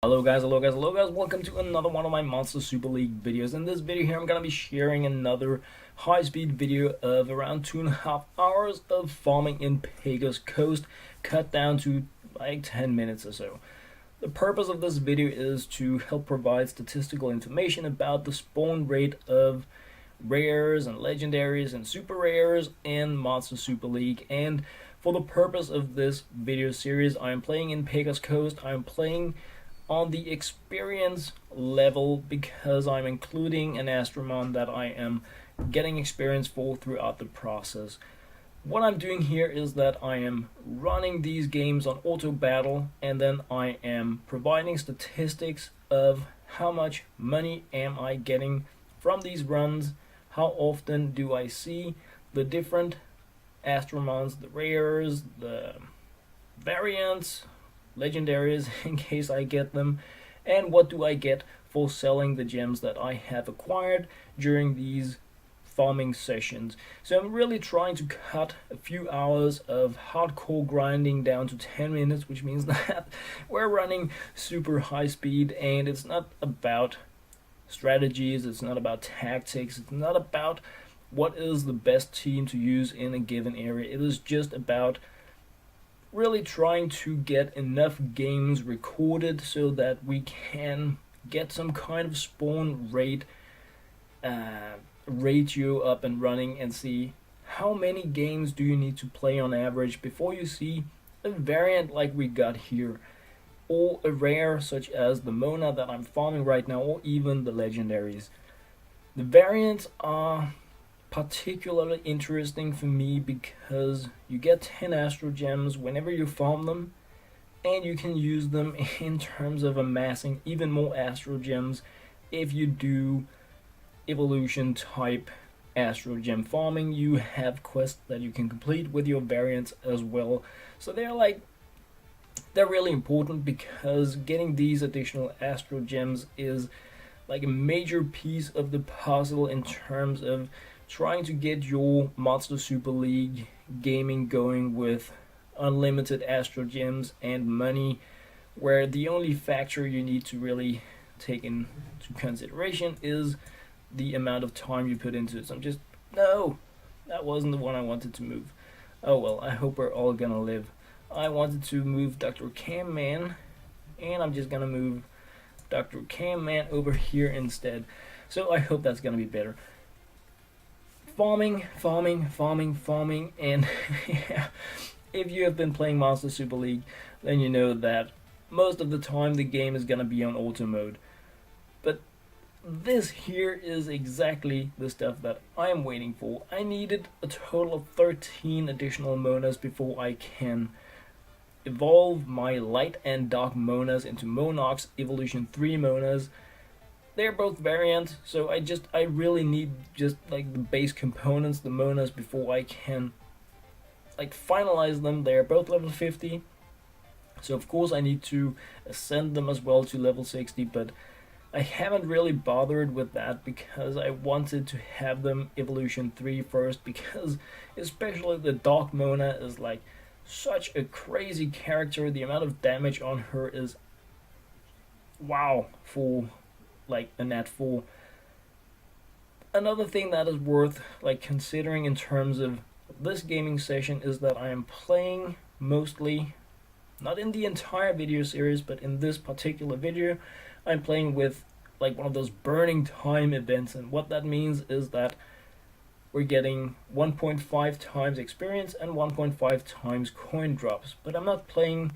Hello guys, welcome to another one of my Monster Super League videos. In this video here I'm gonna be sharing another high-speed video of around 2.5 hours of farming in Pagos Coast, cut down to like 10 minutes or so. The purpose of this video is to help provide statistical information about the spawn rate of rares and legendaries and super rares in Monster Super League. And for the purpose of this video series, I am playing in Pagos Coast. I am playing on the experience level because I'm including an Astromon that I am getting experience for throughout the process. What I'm doing here is that I am running these games on auto battle, and then I am providing statistics of how much money am I getting from these runs, how often do I see the different Astromons, the rares, the variants, legendaries in case I get them, and what do I get for selling the gems that I have acquired during these farming sessions. So I'm really trying to cut a few hours of hardcore grinding down to 10 minutes, which means that we're running super high speed, and it's not about strategies, it's not about tactics, it's not about what is the best team to use in a given area. It is just about really trying to get enough games recorded so that we can get some kind of spawn rate ratio up and running and see how many games do you need to play on average before you see a variant like we got here, or a rare such as the Mona that I'm farming right now, or even the legendaries. The variants are particularly interesting for me because you get 10 Astro Gems whenever you farm them, and you can use them in terms of amassing even more Astro Gems if you do evolution type Astro Gem farming. You have quests that you can complete with your variants as well, so they're really important because getting these additional Astro Gems is like a major piece of the puzzle in terms of trying to get your Monster Super League gaming going with unlimited Astro Gems and money, where the only factor you need to really take into consideration is the amount of time you put into it. So no, that wasn't the one I wanted to move. Oh well, I hope we're all gonna live. I wanted to move Dr. Cam Man, and I'm just gonna move Dr. Cam Man over here instead. So I hope that's gonna be better. Farming, and yeah, if you have been playing Monster Super League, then you know that most of the time the game is gonna be on auto mode. But this here is exactly the stuff that I'm waiting for. I needed a total of 13 additional Monas before I can evolve my light and dark Monas into Monox Evolution 3 Monas. They're both variant, so I really need just like the base components, the Monas, before I can like finalize them. They're both level 50, so of course I need to ascend them as well to level 60, but I haven't really bothered with that because I wanted to have them Evolution 3 first, because especially the Dark Mona is like such a crazy character. The amount of damage on her is wow for like a nat 4. Another thing that is worth like considering in terms of this gaming session is that I am playing mostly, not in the entire video series, but in this particular video, I'm playing with like one of those burning time events, and what that means is that we're getting 1.5 times experience and 1.5 times coin drops. But I'm not playing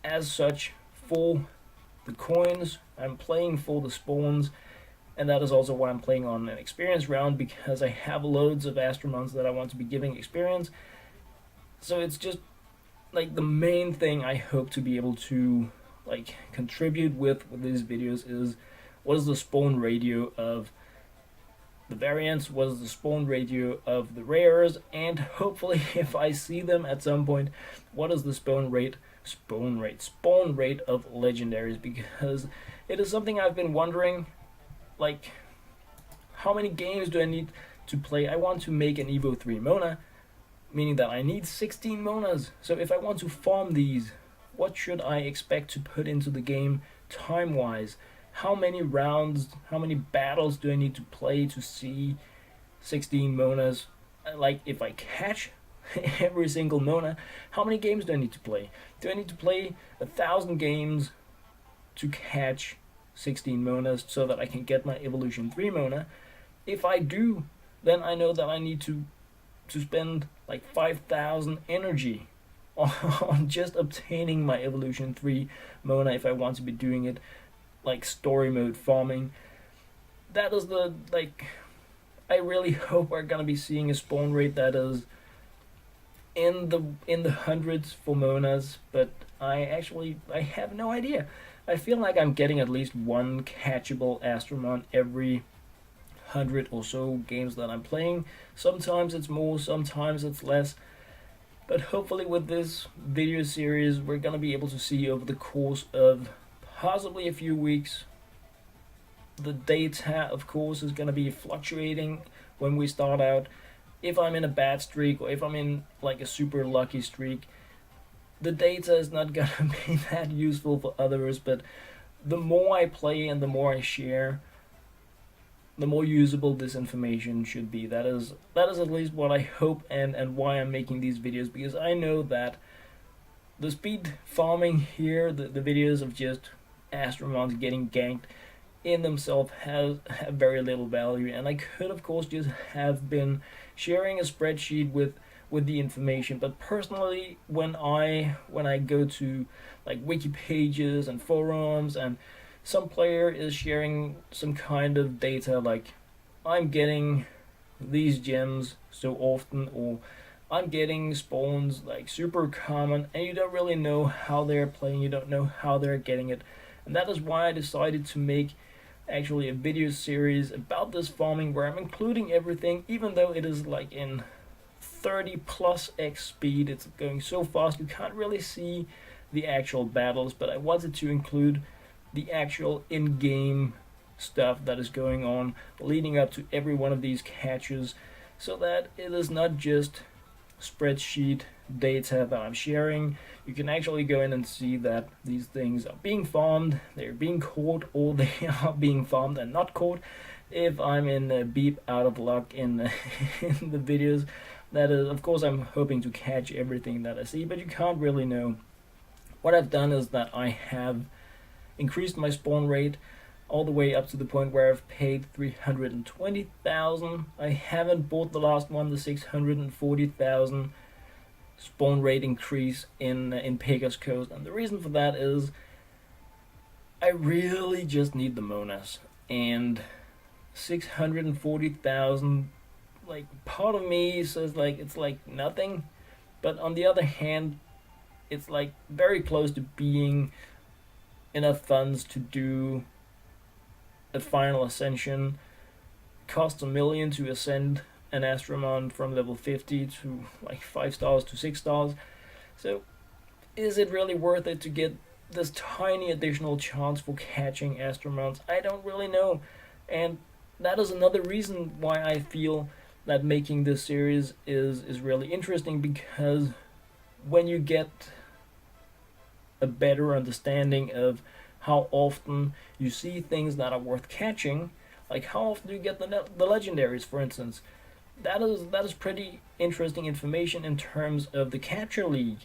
as such for the coins, I'm playing for the spawns, and that is also why I'm playing on an experience round, because I have loads of Astromons that I want to be giving experience. So it's just like the main thing I hope to be able to like contribute with these videos is what is the spawn ratio of the variants, what is the spawn ratio of the rares, and hopefully if I see them at some point, what is the spawn rate of legendaries, because it is something I've been wondering, like how many games do I need to play? I want to make an Evo 3 Mona, meaning that I need 16 Monas. So if I want to farm these what should I expect to put into the game time-wise? How many rounds, how many battles do I need to play to see 16 Monas? Like, if I catch every single Mona, how many games do I need to play? Do I need to play 1,000 games to catch 16 Monas so that I can get my Evolution 3 Mona? If I do, then I know that I need to spend like 5,000 energy on just obtaining my Evolution 3 Mona if I want to be doing it like story mode farming. That is the, like, I really hope we're gonna be seeing a spawn rate that is in the hundreds for Monas, but I have no idea. I feel like I'm getting at least one catchable Astromon every 100 or so games that I'm playing. Sometimes it's more, sometimes it's less. But hopefully with this video series, we're gonna be able to see over the course of possibly a few weeks. The data, of course, is gonna be fluctuating when we start out. If I'm in a bad streak or if I'm in like a super lucky streak, the data is not gonna be that useful for others, but the more I play and the more I share, the more usable this information should be. That is at least what I hope, and why I'm making these videos, because I know that the speed farming here, the videos of just Astromons getting ganked in themselves have very little value, and I could of course just have been sharing a spreadsheet with the information. But personally, when I go to like wiki pages and forums, and some player is sharing some kind of data like, I'm getting these gems so often, or I'm getting spawns like super common, and you don't really know how they're playing, you don't know how they're getting it. And that is why I decided to make actually a video series about this farming, where I'm including everything, even though it is like in 30 plus x speed. It's going so fast you can't really see the actual battles, but I wanted to include the actual in-game stuff that is going on leading up to every one of these catches, so that it is not just spreadsheet data that I'm sharing. You can actually go in and see that these things are being farmed, they're being caught, or they are being farmed and not caught. If I'm in a beep out of luck in the, in the videos, that is, of course, I'm hoping to catch everything that I see, but you can't really know. What I've done is that I have increased my spawn rate all the way up to the point where I've paid 320,000. I haven't bought the last one, the 640,000 spawn rate increase in Pagos Coast, and the reason for that is I really just need the Monas, and 640,000, like, part of me says like it's like nothing, but on the other hand, it's like very close to being enough funds to do a final ascension. Costs $1 million to ascend an Astromon from level 50 to like 5 stars to 6 stars. So is it really worth it to get this tiny additional chance for catching Astromons? I don't really know, and that is another reason why I feel that making this series is really interesting, because when you get a better understanding of how often you see things that are worth catching, like how often do you get the legendaries, for instance, that is pretty interesting information in terms of the capture league.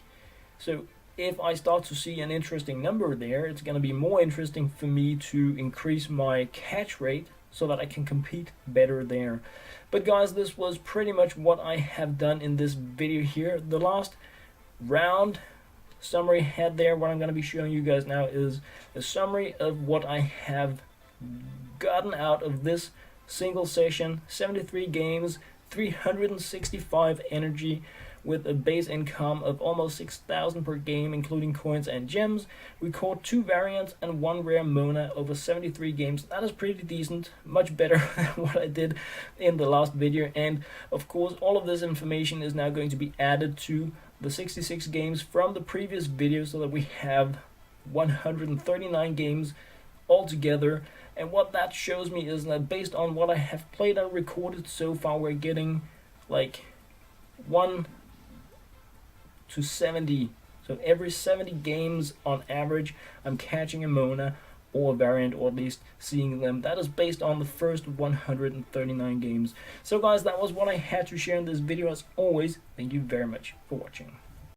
So if I start to see an interesting number there, it's going to be more interesting for me to increase my catch rate so that I can compete better there. But guys, this was pretty much what I have done in this video here. The last round summary head there, what I'm going to be showing you guys now is a summary of what I have gotten out of this single session. 73 games, 365 energy, with a base income of almost 6,000 per game, including coins and gems. We caught 2 variants and 1 rare Mona over 73 games. That is pretty decent, much better than what I did in the last video. And of course, all of this information is now going to be added to the 66 games from the previous video, so that we have 139 games altogether. And what that shows me is that based on what I have played and recorded so far, we're getting like 1 to 70 So every 70 games on average, I'm catching a Mona or a Variant, or at least seeing them. That is based on the first 139 games. So guys, that was what I had to share in this video. As always, thank you very much for watching.